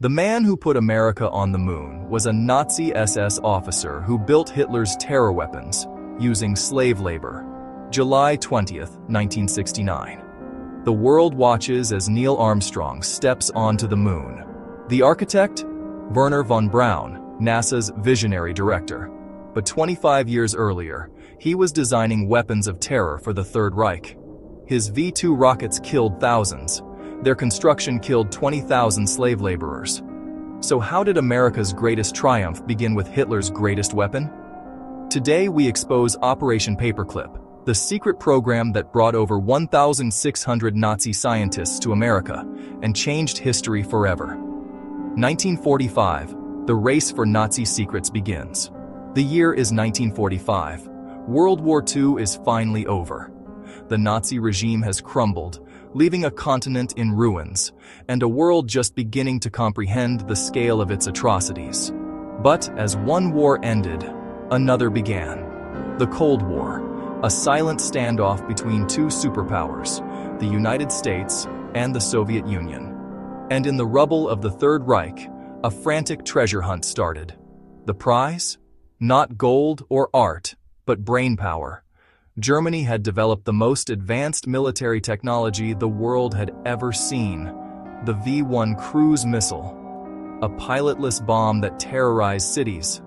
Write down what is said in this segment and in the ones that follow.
The man who put America on the moon was a Nazi SS officer who built Hitler's terror weapons using slave labor. July 20th, 1969. The world watches as Neil Armstrong steps onto the moon. The architect? Wernher von Braun, NASA's visionary director. But 25 years earlier, he was designing weapons of terror for the Third Reich. His V-2 rockets killed thousands. Their construction killed 20,000 slave laborers. So how did America's greatest triumph begin with Hitler's greatest weapon? Today we expose Operation Paperclip, the secret program that brought over 1,600 Nazi scientists to America and changed history forever. 1945, the race for Nazi secrets begins. The year is 1945. World War II is finally over. The Nazi regime has crumbled, leaving a continent in ruins, and a world just beginning to comprehend the scale of its atrocities. But as one war ended, another began. The Cold War, a silent standoff between two superpowers, the United States and the Soviet Union. And in the rubble of the Third Reich, a frantic treasure hunt started. The prize? Not gold or art, but brainpower. Germany had developed the most advanced military technology the world had ever seen, the V-1 cruise missile, a pilotless bomb that terrorized cities,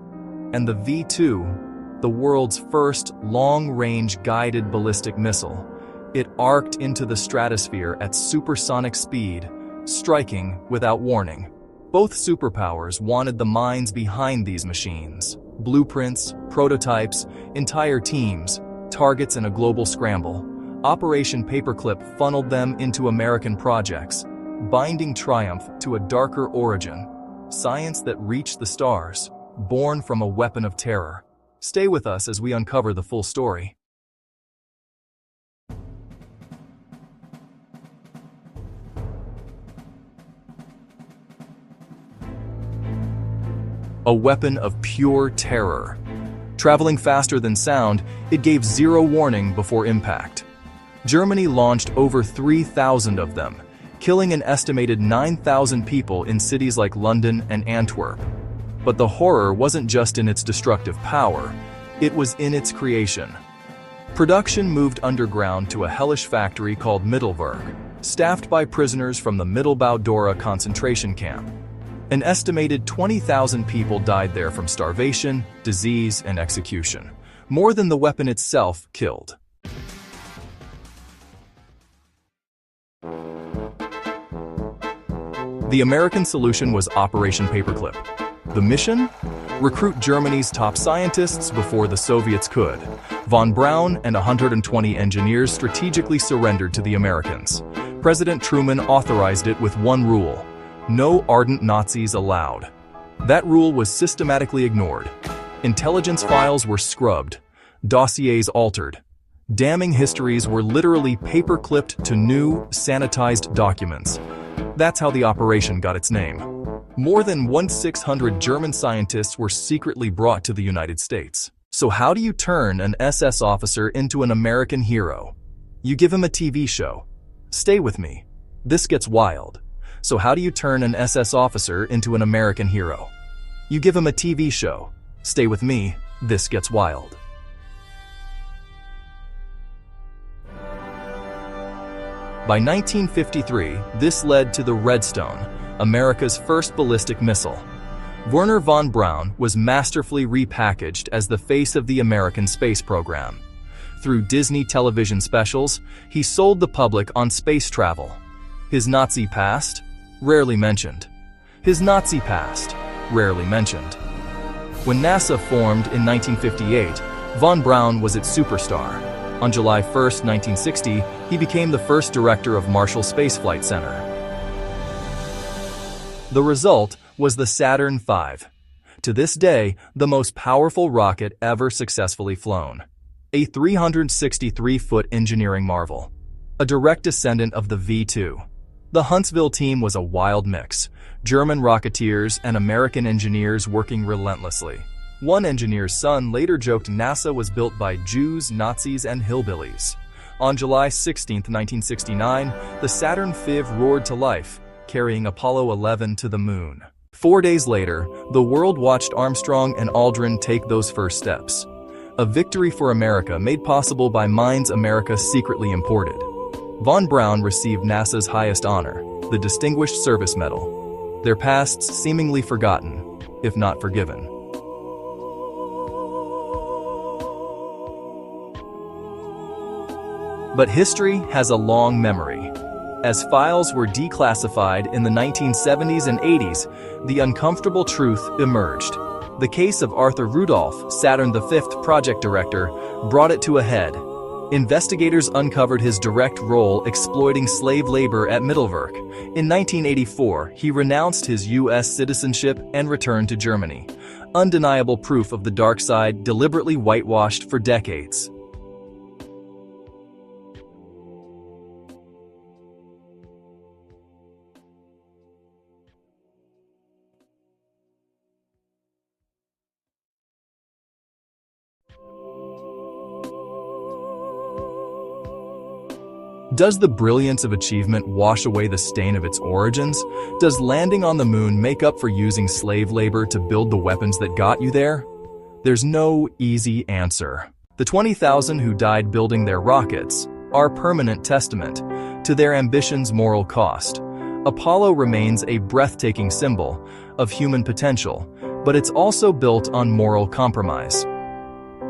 and the V-2, the world's first long-range guided ballistic missile. It arced into the stratosphere at supersonic speed, striking without warning. Both superpowers wanted the minds behind these machines. Blueprints, prototypes, entire teams, targets in a global scramble. Operation Paperclip funneled them into American projects, binding triumph to a darker origin. Science that reached the stars, born from a weapon of terror. Stay with us as we uncover the full story. A weapon of pure terror. Traveling faster than sound, it gave zero warning before impact. Germany launched over 3,000 of them, killing an estimated 9,000 people in cities like London and Antwerp. But the horror wasn't just in its destructive power, it was in its creation. Production moved underground to a hellish factory called Mittelwerk, staffed by prisoners from the Mittelbau-Dora concentration camp. An estimated 20,000 people died there from starvation, disease, and execution, more than the weapon itself killed. The American solution was Operation Paperclip. The mission? Recruit Germany's top scientists before the Soviets could. Von Braun and 120 engineers strategically surrendered to the Americans. President Truman authorized it with one rule: no ardent Nazis allowed. That rule was systematically ignored. Intelligence files were scrubbed, dossiers altered. Damning histories were literally paper-clipped to new, sanitized documents. That's how the operation got its name. More than 1,600 German scientists were secretly brought to the United States. So how do you turn an SS officer into an American hero? You give him a TV show. Stay with me. This gets wild. So how do you turn an SS officer into an American hero? You give him a TV show. Stay with me, this gets wild. By 1953, this led to the Redstone, America's first ballistic missile. Wernher von Braun was masterfully repackaged as the face of the American space program. Through Disney television specials, he sold the public on space travel. His Nazi past? Rarely mentioned. His Nazi past, rarely mentioned. When NASA formed in 1958, von Braun was its superstar. On July 1, 1960, he became the first director of Marshall Space Flight Center. The result was the Saturn V. To this day, the most powerful rocket ever successfully flown. A 363-foot engineering marvel. A direct descendant of the V-2. The Huntsville team was a wild mix, German rocketeers and American engineers working relentlessly. One engineer's son later joked NASA was built by Jews, Nazis, and hillbillies. On July 16, 1969, the Saturn V roared to life, carrying Apollo 11 to the moon. 4 days later, the world watched Armstrong and Aldrin take those first steps. A victory for America made possible by mines America secretly imported. Von Braun received NASA's highest honor, the Distinguished Service Medal. Their pasts seemingly forgotten, if not forgiven. But history has a long memory. As files were declassified in the 1970s and 80s, the uncomfortable truth emerged. The case of Arthur Rudolph, Saturn V project director, brought it to a head. Investigators uncovered his direct role exploiting slave labor at Mittelwerk. In 1984, he renounced his U.S. citizenship and returned to Germany. Undeniable proof of the dark side deliberately whitewashed for decades. Does the brilliance of achievement wash away the stain of its origins? Does landing on the moon make up for using slave labor to build the weapons that got you there? There's no easy answer. The 20,000 who died building their rockets are permanent testament to their ambition's moral cost. Apollo remains a breathtaking symbol of human potential, but it's also built on moral compromise.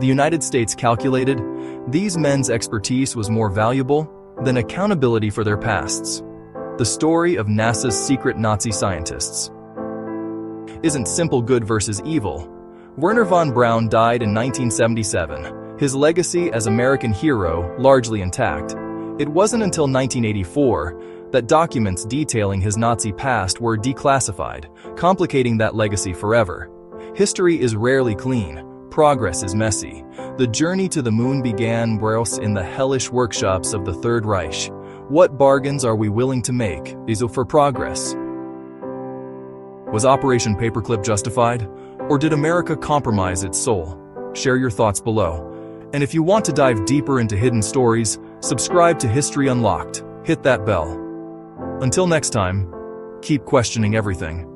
The United States calculated these men's expertise was more valuable than accountability for their pasts. The story of NASA's secret Nazi scientists isn't simple good versus evil. Wernher von Braun died in 1977, his legacy as American hero largely intact. It wasn't until 1984 that documents detailing his Nazi past were declassified, complicating that legacy forever. History is rarely clean. Progress is messy. The journey to the moon began in the hellish workshops of the Third Reich. What bargains are we willing to make for progress? Was Operation Paperclip justified? Or did America compromise its soul? Share your thoughts below. And if you want to dive deeper into hidden stories, subscribe to History Unlocked. Hit that bell. Until next time, keep questioning everything.